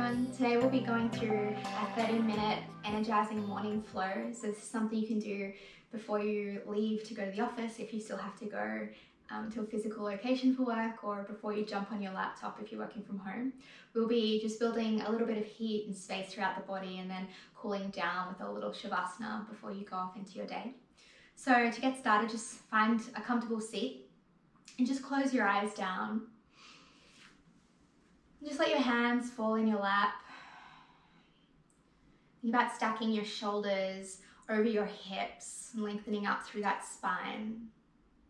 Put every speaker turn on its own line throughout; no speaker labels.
everyone. Today we'll be going through a 30-minute energizing morning flow. So this is something you can do before you leave to go to the office if you still have to go to a physical location for work, or before you jump on your laptop if you're working from home. We'll be just building a little bit of heat and space throughout the body and then cooling down with a little shavasana before you go off into your day. So to get started, just find a comfortable seat and just close your eyes down. Just let your hands fall in your lap. Think about stacking your shoulders over your hips, lengthening up through that spine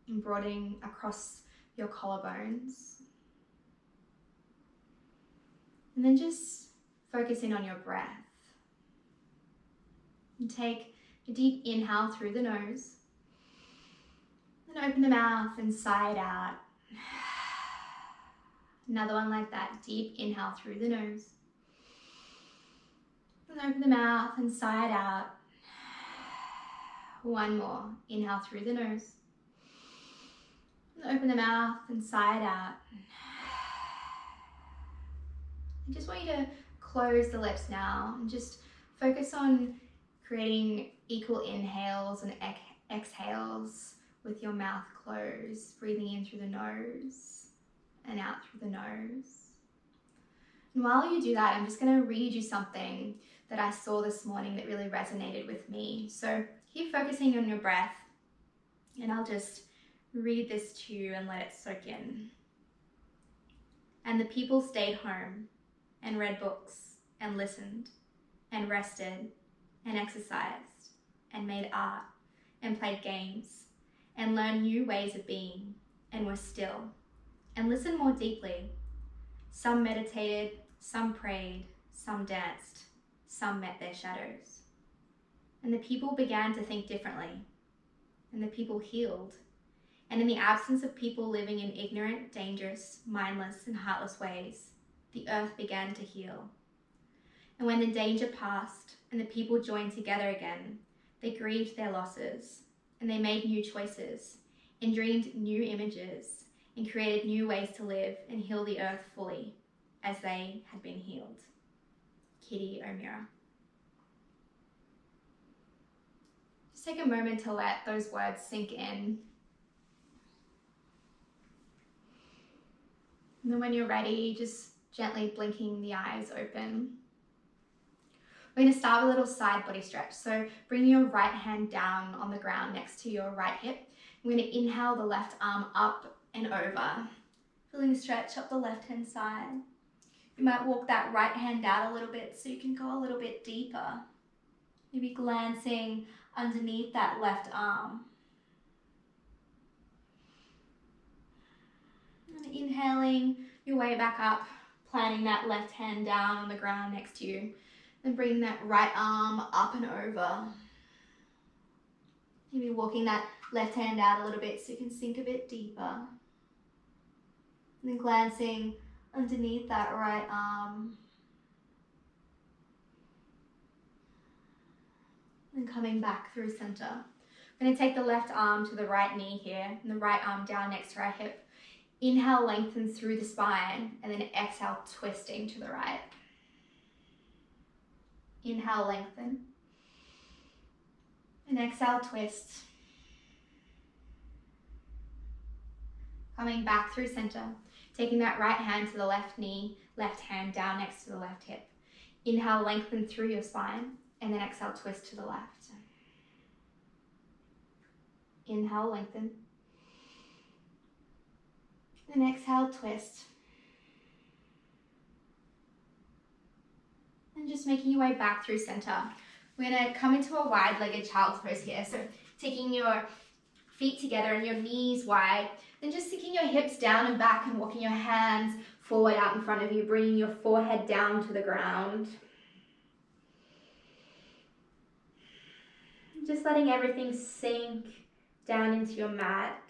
and broadening across your collarbones. And then just focus in on your breath. And take a deep inhale through the nose. Then open the mouth and sigh it out. Another one like that, deep inhale through the nose. And open the mouth and sigh it out. One more, inhale through the nose. And open the mouth and sigh it out. I just want you to close the lips now and just focus on creating equal inhales and exhales with your mouth closed, breathing in through the nose and out through the nose. And while you do that, I'm just going to read you something that I saw this morning that really resonated with me. So keep focusing on your breath, and I'll just read this to you and let it soak in. And the people stayed home and read books and listened and rested and exercised and made art and played games and learned new ways of being and were still and listened more deeply. Some meditated, some prayed, some danced, some met their shadows. And the people began to think differently, and the people healed. And in the absence of people living in ignorant, dangerous, mindless, and heartless ways, the earth began to heal. And when the danger passed and the people joined together again, they grieved their losses, and they made new choices, and dreamed new images, and created new ways to live and heal the earth fully, as they had been healed. Kitty O'Meara. Just take a moment to let those words sink in. And then when you're ready, just gently blinking the eyes open. We're going to start with a little side body stretch. So bring your right hand down on the ground next to your right hip. We're going to inhale the left arm up and over, feeling the stretch up the left hand side. You might walk that right hand out a little bit so you can go a little bit deeper. Maybe glancing underneath that left arm. And inhaling your way back up, planting that left hand down on the ground next to you. Then bring that right arm up and over. Maybe walking that left hand out a little bit so you can sink a bit deeper. And then glancing underneath that right arm. And coming back through center. I'm going to take the left arm to the right knee here and the right arm down next to our hip. Inhale, lengthen through the spine, and then exhale, twisting to the right. Inhale, lengthen. And exhale, twist. Coming back through center. Taking that right hand to the left knee, left hand down next to the left hip. Inhale, lengthen through your spine, and then exhale, twist to the left. Inhale, lengthen. And exhale, twist. And just making your way back through center. We're going to come into a wide-legged child's pose here. So taking your feet together and your knees wide. Then just sinking your hips down and back and walking your hands forward out in front of you, bringing your forehead down to the ground. Just letting everything sink down into your mat.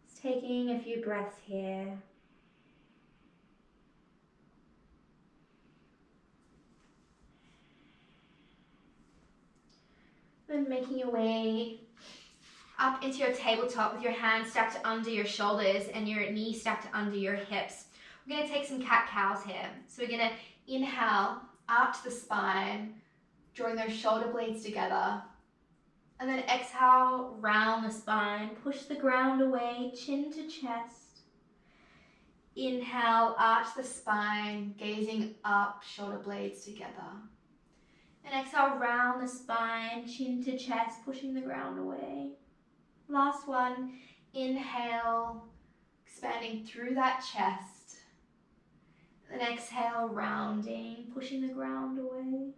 Just taking a few breaths here. And making your way up into your tabletop with your hands stacked under your shoulders and your knees stacked under your hips. We're going to take some cat-cows here. So we're going to inhale, arch the spine, drawing those shoulder blades together. And then exhale, round the spine, push the ground away, chin to chest. Inhale, arch the spine, gazing up, shoulder blades together. And exhale, round the spine, chin to chest, pushing the ground away. Last one, inhale, expanding through that chest. Then exhale, rounding, pushing the ground away.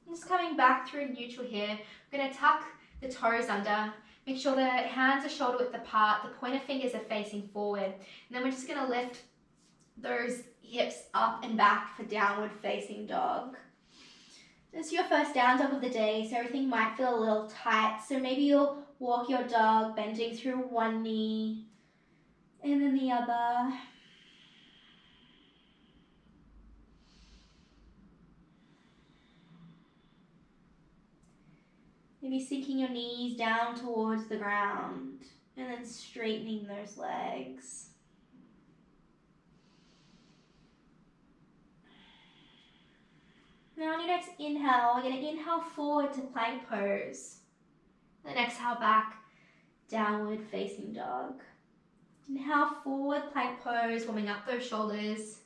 Just coming back through neutral here. We're going to tuck the toes under. Make sure the hands are shoulder width apart. The pointer fingers are facing forward. And then we're just going to lift those hips up and back for downward facing dog. This is your first down dog of the day, so everything might feel a little tight. So maybe you'll walk your dog bending through one knee and then the other. Maybe sinking your knees down towards the ground and then straightening those legs. Now on your next inhale, we're going to inhale forward to plank pose. Then exhale back, downward facing dog. Inhale forward, plank pose, warming up those shoulders.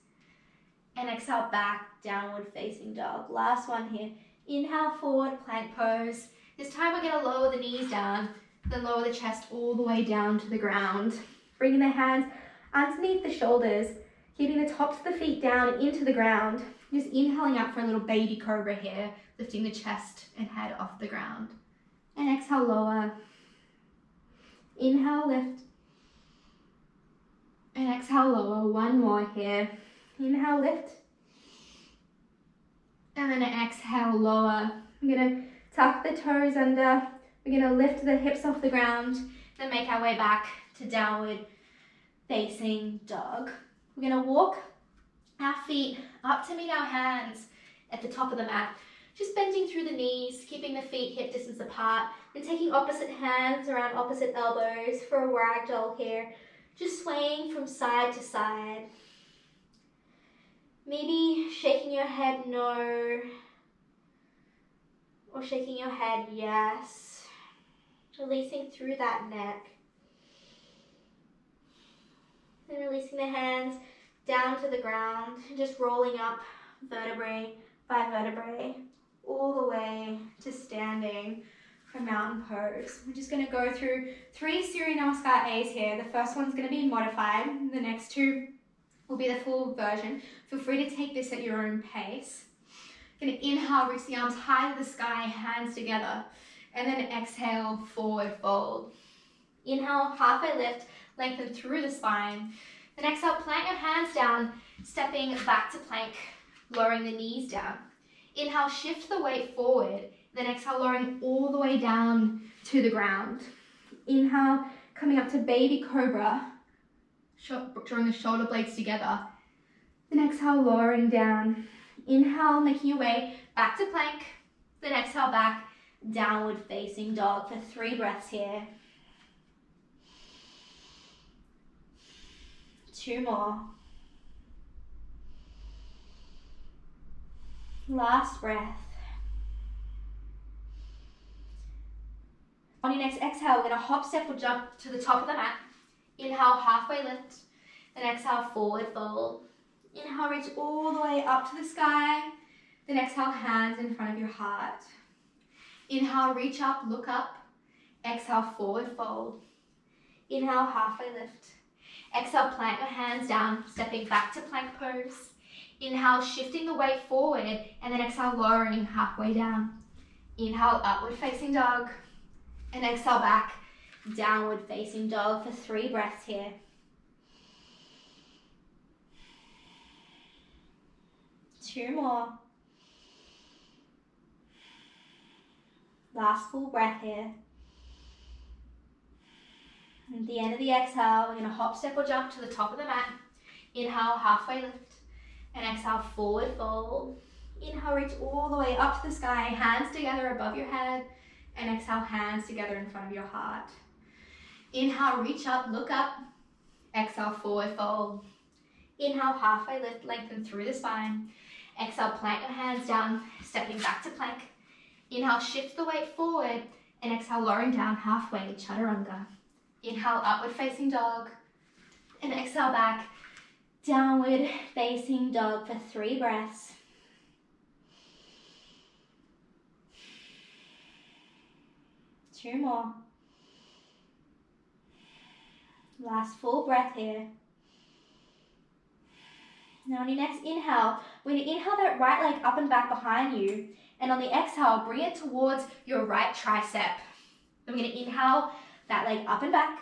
And exhale back, downward facing dog. Last one here. Inhale forward, plank pose. This time we're going to lower the knees down, then lower the chest all the way down to the ground. Bringing the hands underneath the shoulders, keeping the tops of the feet down and into the ground. Just inhaling up for a little baby cobra here, lifting the chest and head off the ground. And exhale, lower. Inhale, lift. And exhale, lower. One more here. Inhale, lift. And then exhale, lower. I'm going to tuck the toes under. We're going to lift the hips off the ground, then make our way back to downward facing dog. We're going to walk our feet up to meet our hands at the top of the mat. Just bending through the knees, keeping the feet hip distance apart, and taking opposite hands around opposite elbows for a ragdoll here. Just swaying from side to side. Maybe shaking your head no, or shaking your head yes. Releasing through that neck. And releasing the hands down to the ground, just rolling up vertebrae by vertebrae, all the way to standing for mountain pose. We're just going to go through 3 Surya Namaskar A's here. The first one's going to be modified. The next 2 will be the full version. Feel free to take this at your own pace. Going to inhale, reach the arms high to the sky, hands together. And then exhale, forward fold. Inhale, halfway lift, lengthen through the spine. Then exhale, plant your hands down, stepping back to plank, lowering the knees down. Inhale, shift the weight forward. Then exhale, lowering all the way down to the ground. Inhale, coming up to baby cobra, drawing the shoulder blades together. Then exhale, lowering down. Inhale, making your way back to plank. Then exhale back, downward facing dog for 3 breaths here. 2 more. Last breath. On your next exhale, we're going to hop, step, or jump to the top of the mat. Inhale, halfway lift. Then exhale, forward fold. Inhale, reach all the way up to the sky. Then exhale, hands in front of your heart. Inhale, reach up, look up. Exhale, forward fold. Inhale, halfway lift. Exhale, plant your hands down, stepping back to plank pose. Inhale, shifting the weight forward, and then exhale, lowering halfway down. Inhale, upward facing dog. And exhale back, downward facing dog for 3 breaths here. 2 more. Last full breath here. At the end of the exhale, we're going to hop, step, or jump to the top of the mat. Inhale, halfway lift. And exhale, forward fold. Inhale, reach all the way up to the sky, hands together above your head. And exhale, hands together in front of your heart. Inhale, reach up, look up. Exhale, forward fold. Inhale, halfway lift, lengthen through the spine. Exhale, plant your hands down, stepping back to plank. Inhale, shift the weight forward, and exhale, lowering down halfway, chaturanga. Inhale, upward facing dog, and exhale back, downward facing dog for 3 breaths. Two more. Last full breath here. Now on your next inhale, we're going to inhale that right leg up and back behind you. And on the exhale, bring it towards your right tricep. Then we're going to inhale that leg up and back.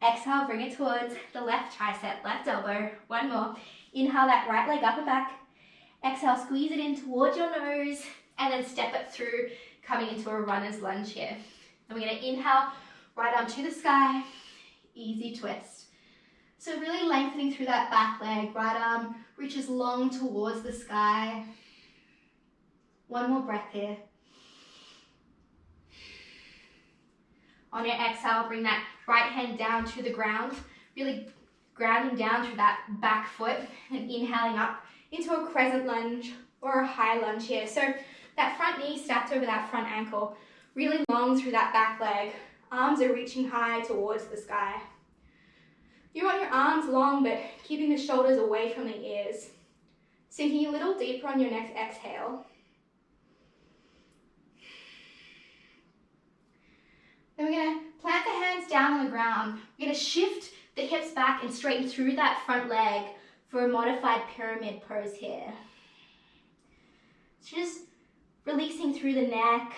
Exhale, bring it towards the left tricep, left elbow. One more. Inhale that right leg up and back. Exhale, squeeze it in towards your nose and then step it through, coming into a runner's lunge here. And we're going to inhale, right arm to the sky, easy twist. So really lengthening through that back leg, right arm reaches long towards the sky. One more breath here. On your exhale, bring that right hand down to the ground, really grounding down through that back foot and inhaling up into a crescent lunge or a high lunge here. So that front knee stacked over that front ankle, really long through that back leg. Arms are reaching high towards the sky. You want your arms long, but keeping the shoulders away from the ears. Sinking a little deeper on your next exhale. Then we're going to plant the hands down on the ground. We're going to shift the hips back and straighten through that front leg for a modified pyramid pose here. So just releasing through the neck.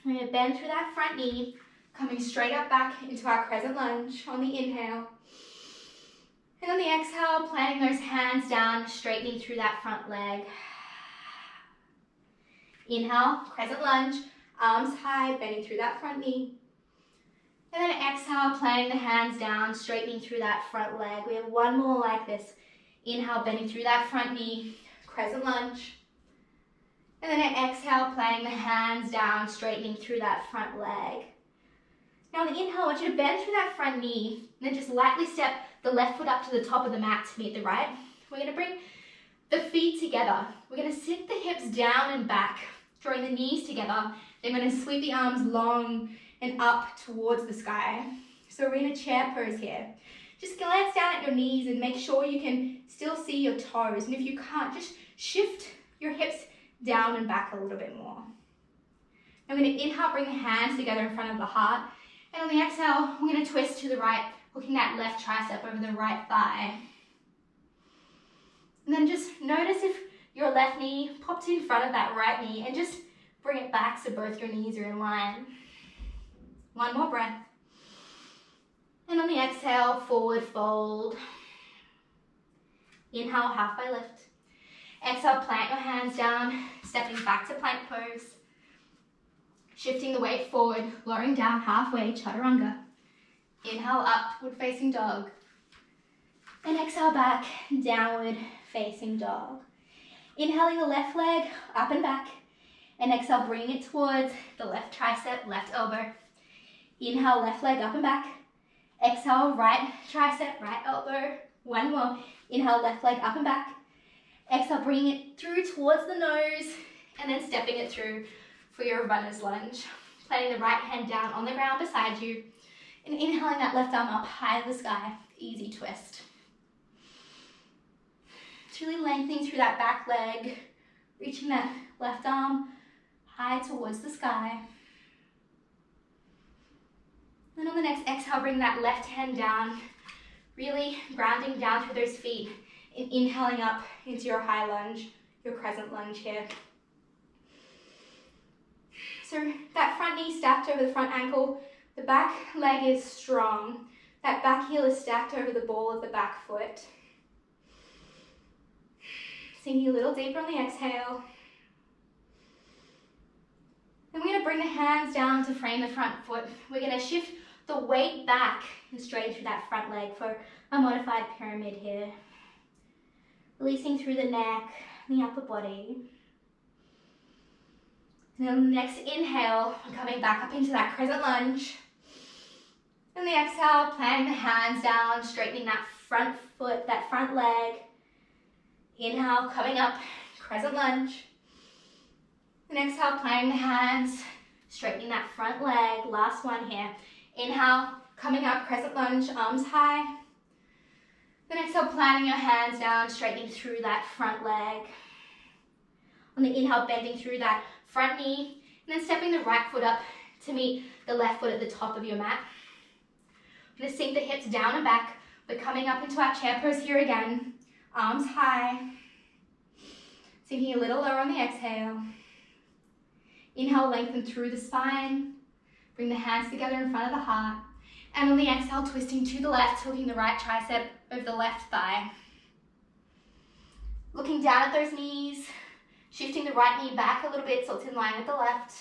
We're going to bend through that front knee, coming straight up back into our crescent lunge on the inhale. And on the exhale, planting those hands down, straightening through that front leg. Inhale, crescent lunge, arms high, bending through that front knee. And then exhale, planting the hands down, straightening through that front leg. We have one more like this. Inhale, bending through that front knee, crescent lunge. And then exhale, planting the hands down, straightening through that front leg. Now on the inhale, I want you to bend through that front knee, and then just lightly step the left foot up to the top of the mat to meet the right. We're going to bring the feet together. We're going to sink the hips down and back, drawing the knees together. Then we're going to sweep the arms long and up towards the sky. So we're in a chair pose here. Just glance down at your knees and make sure you can still see your toes. And if you can't, just shift your hips down and back a little bit more. I'm going to inhale, bring the hands together in front of the heart. And on the exhale, we're going to twist to the right, hooking that left tricep over the right thigh. And then just notice if your left knee pops in front of that right knee and just bring it back so both your knees are in line. One more breath. And on the exhale, forward fold. Inhale, halfway lift. Exhale, plant your hands down, stepping back to plank pose. Shifting the weight forward, lowering down halfway, chaturanga. Inhale, upward facing dog. And exhale back, downward facing dog. Inhaling the left leg up and back. And exhale, bring it towards the left tricep, left elbow. Inhale, left leg up and back. Exhale, right tricep, right elbow. One more. Inhale, left leg up and back. Exhale, bring it through towards the nose and then stepping it through for your runner's lunge. Planting the right hand down on the ground beside you and inhaling that left arm up high to the sky. Easy twist. It's really lengthening through that back leg, reaching that left arm high towards the sky. Then on the next exhale, bring that left hand down, really grounding down through those feet and inhaling up into your high lunge, your crescent lunge here. So that front knee stacked over the front ankle, the back leg is strong. That back heel is stacked over the ball of the back foot. Sinking a little deeper on the exhale. Then we're going to bring the hands down to frame the front foot. We're going to shift the weight back and straighten through that front leg for a modified pyramid here. Releasing through the neck, the upper body. And then the next inhale, I'm coming back up into that crescent lunge. And the exhale, planting the hands down, straightening that front foot, that front leg. Inhale, coming up, crescent lunge. And exhale, planting the hands, straightening that front leg. Last one here. Inhale, coming up, crescent lunge, arms high. Then exhale, planting your hands down, straightening through that front leg. On the inhale, bending through that front knee, and then stepping the right foot up to meet the left foot at the top of your mat. We're gonna sink the hips down and back, but coming up into our chair pose here again. Arms high. Sinking a little lower on the exhale. Inhale, lengthen through the spine. Bring the hands together in front of the heart. And on the exhale, twisting to the left, hooking the right tricep over the left thigh. Looking down at those knees, shifting the right knee back a little bit so it's in line with the left.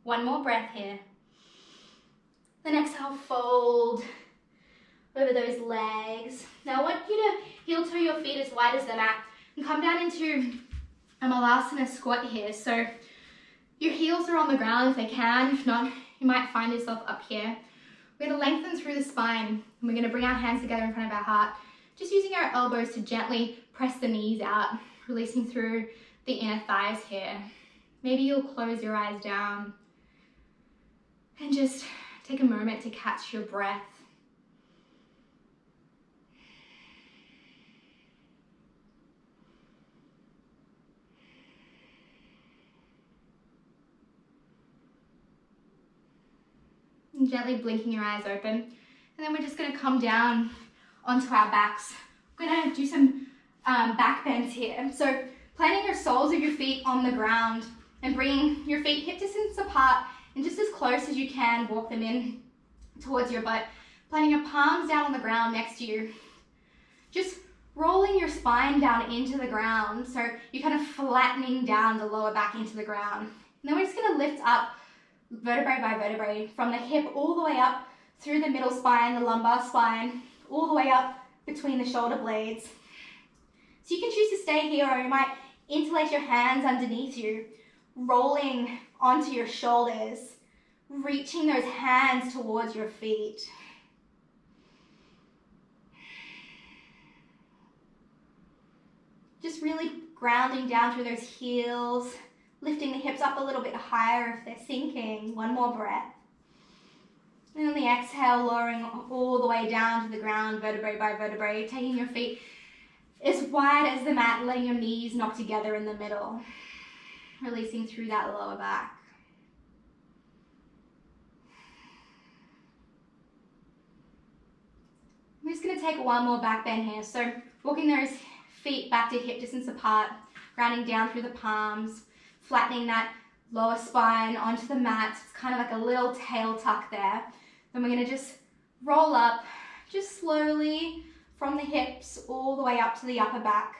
One more breath here. Then exhale, fold over those legs. Now I want you to heel toe your feet as wide as the mat and come down into a malasana squat here. So your heels are on the ground if they can. If not, you might find yourself up here. We're going to lengthen through the spine and we're going to bring our hands together in front of our heart, just using our elbows to gently press the knees out, releasing through the inner thighs here. Maybe you'll close your eyes down and just take a moment to catch your breath. And gently blinking your eyes open. And then we're just going to come down onto our backs. We're going to do some back bends here. So planting your soles of your feet on the ground and bringing your feet hip distance apart and just as close as you can, walk them in towards your butt. Planting your palms down on the ground next to you. Just rolling your spine down into the ground. So you're kind of flattening down the lower back into the ground. And then we're just going to lift up vertebrae by vertebrae from the hip all the way up through the middle spine, the lumbar spine, all the way up between the shoulder blades. So you can choose to stay here or you might interlace your hands underneath you, rolling onto your shoulders, reaching those hands towards your feet. Just really grounding down through those heels, lifting the hips up a little bit higher if they're sinking. One more breath. And on the exhale, lowering all the way down to the ground, vertebrae by vertebrae, taking your feet as wide as the mat, letting your knees knock together in the middle, releasing through that lower back. I'm just going to take one more back bend here. So walking those feet back to hip distance apart, grounding down through the palms, flattening that lower spine onto the mat. It's kind of like a little tail tuck there. Then we're going to just roll up, just slowly from the hips all the way up to the upper back.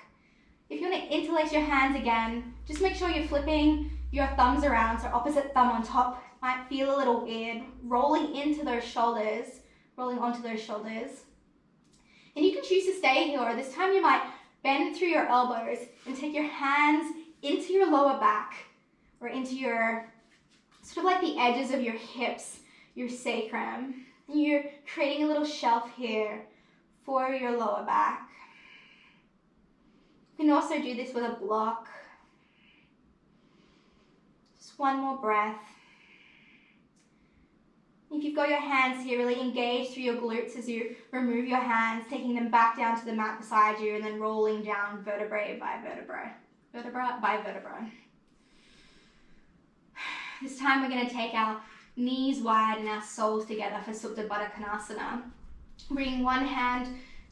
If you want to interlace your hands again, just make sure you're flipping your thumbs around, so opposite thumb on top. Might feel a little weird. Rolling into those shoulders, rolling onto those shoulders. And you can choose to stay here, or this time you might bend through your elbows and take your hands into your lower back, or into your, sort of like the edges of your hips, your sacrum. And you're creating a little shelf here for your lower back. You can also do this with a block. Just one more breath. If you've got your hands here, really engage through your glutes as you remove your hands, taking them back down to the mat beside you and then rolling down vertebrae by vertebrae, vertebra by vertebra. This time we're going to take our knees wide and our soles together for Supta Baddha Konasana. Bringing one hand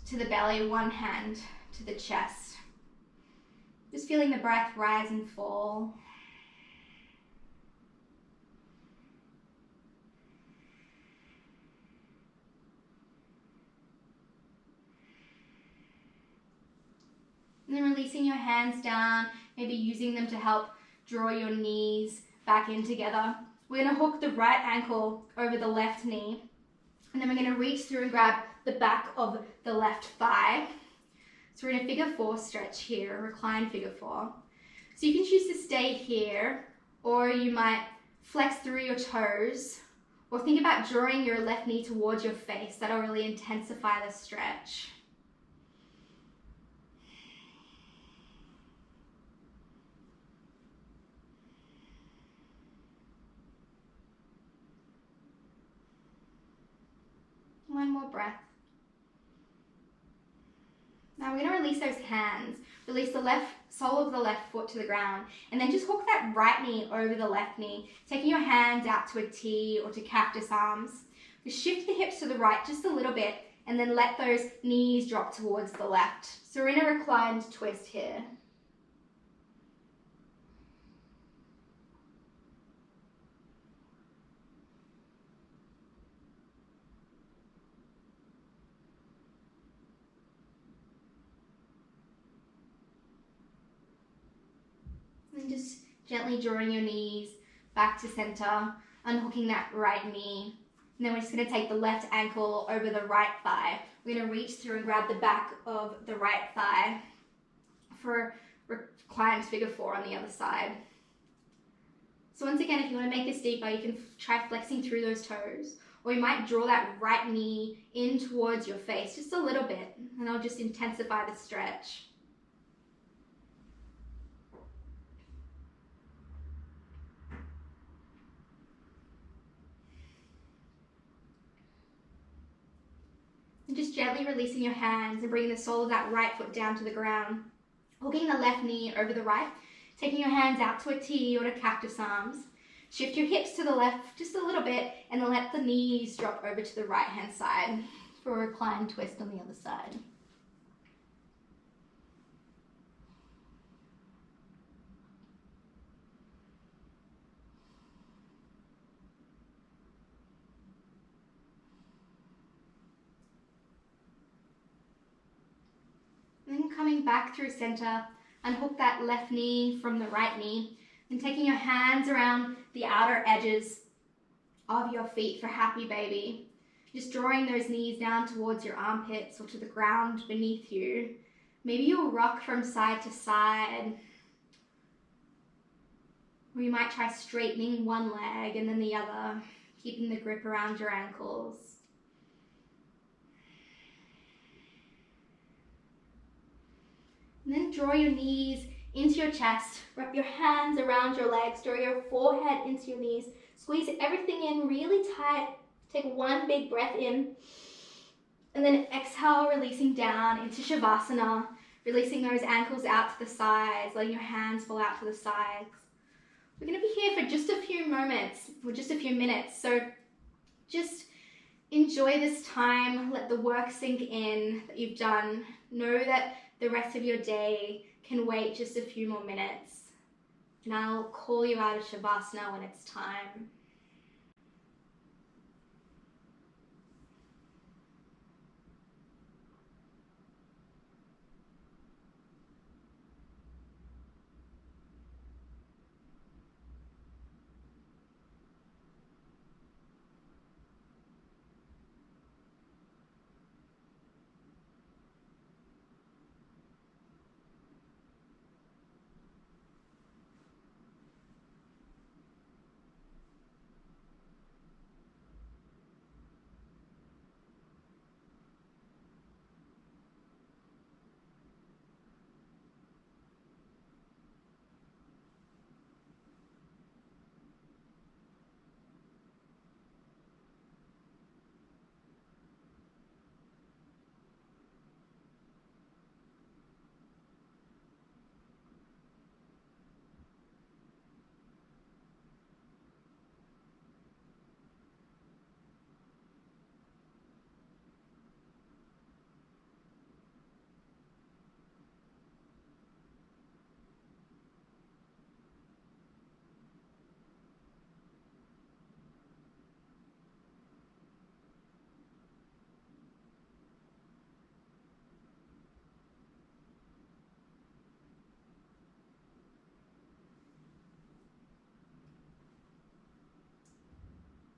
to the belly, one hand to the chest. Just feeling the breath rise and fall. And then releasing your hands down, maybe using them to help draw your knees back in together. We're going to hook the right ankle over the left knee. And then we're going to reach through and grab the back of the left thigh. So we're in a figure four stretch here, reclined figure four. So you can choose to stay here, or you might flex through your toes, Or think about drawing your left knee towards your face. That'll really intensify the stretch. One more breath. Now we're going to release those hands. Release the left sole of the left foot to the ground, and then just hook that right knee over the left knee, taking your hands out to a T or to cactus arms. Just shift the hips to the right just a little bit, and then let those knees drop towards the left. So we're in a reclined twist here. And just gently drawing your knees back to center, unhooking that right knee. And then we're just going to take the left ankle over the right thigh. We're going to reach through and grab the back of the right thigh for reclined figure four on the other side. So once again, if you want to make this deeper, you can try flexing through those toes, or you might draw that right knee in towards your face just a little bit, and I'll just intensify the stretch. And just gently releasing your hands and bringing the sole of that right foot down to the ground. Hooking the left knee over the right, taking your hands out to a T or to cactus arms. Shift your hips to the left just a little bit, and then let the knees drop over to the right hand side for a reclined twist on the other side. Then coming back through center, unhook that left knee from the right knee, and taking your hands around the outer edges of your feet for happy baby. Just drawing those knees down towards your armpits or to the ground beneath you. Maybe you'll rock from side to side. Or you might try straightening one leg and then the other, keeping the grip around your ankles. And then draw your knees into your chest, wrap your hands around your legs, draw your forehead into your knees, squeeze everything in really tight, take one big breath in, and then exhale, releasing down into Shavasana, releasing those ankles out to the sides, letting your hands fall out to the sides. We're going to be here for just a few moments, or just a few minutes, so just enjoy this time, let the work sink in that you've done, know that the rest of your day can wait just a few more minutes. And I'll call you out of Shavasana when it's time.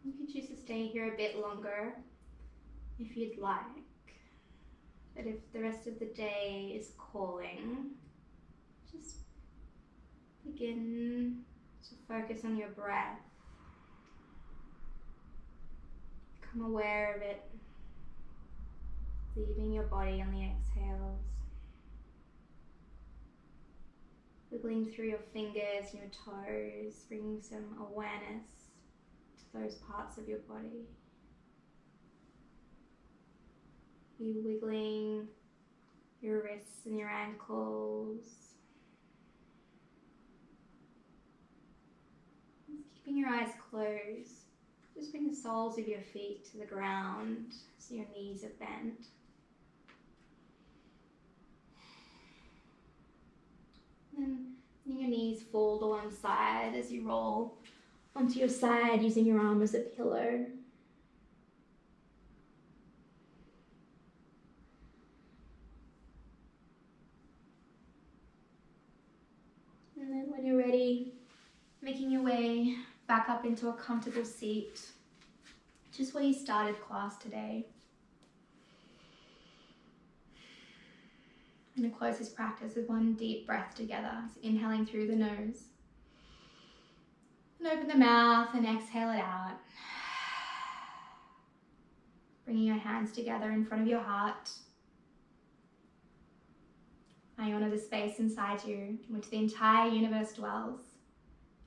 You can choose to stay here a bit longer if you'd like, but if the rest of the day is calling, just begin to focus on your breath.
become aware of it, leaving your body on the exhales. Wiggling through your fingers and your toes, bringing some awareness to those parts of your body. You wiggling your wrists and your ankles. Just keeping your eyes closed. Just bring the soles of your feet to the ground so your knees are bent. And then your knees fall to one side as you roll onto your side using your arm as a pillow. And then when you're ready, making your way back up into a comfortable seat, just where you started class today. I'm going to close this practice with one deep breath together. So inhaling through the nose. And open the mouth and exhale it out. Bringing your hands together in front of your heart. I honor the space inside you in which the entire universe dwells.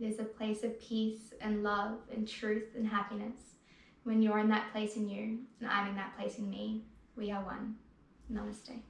It is a place of peace and love and truth and happiness. When you're in that place in you and I'm in that place in me, we are one. Namaste.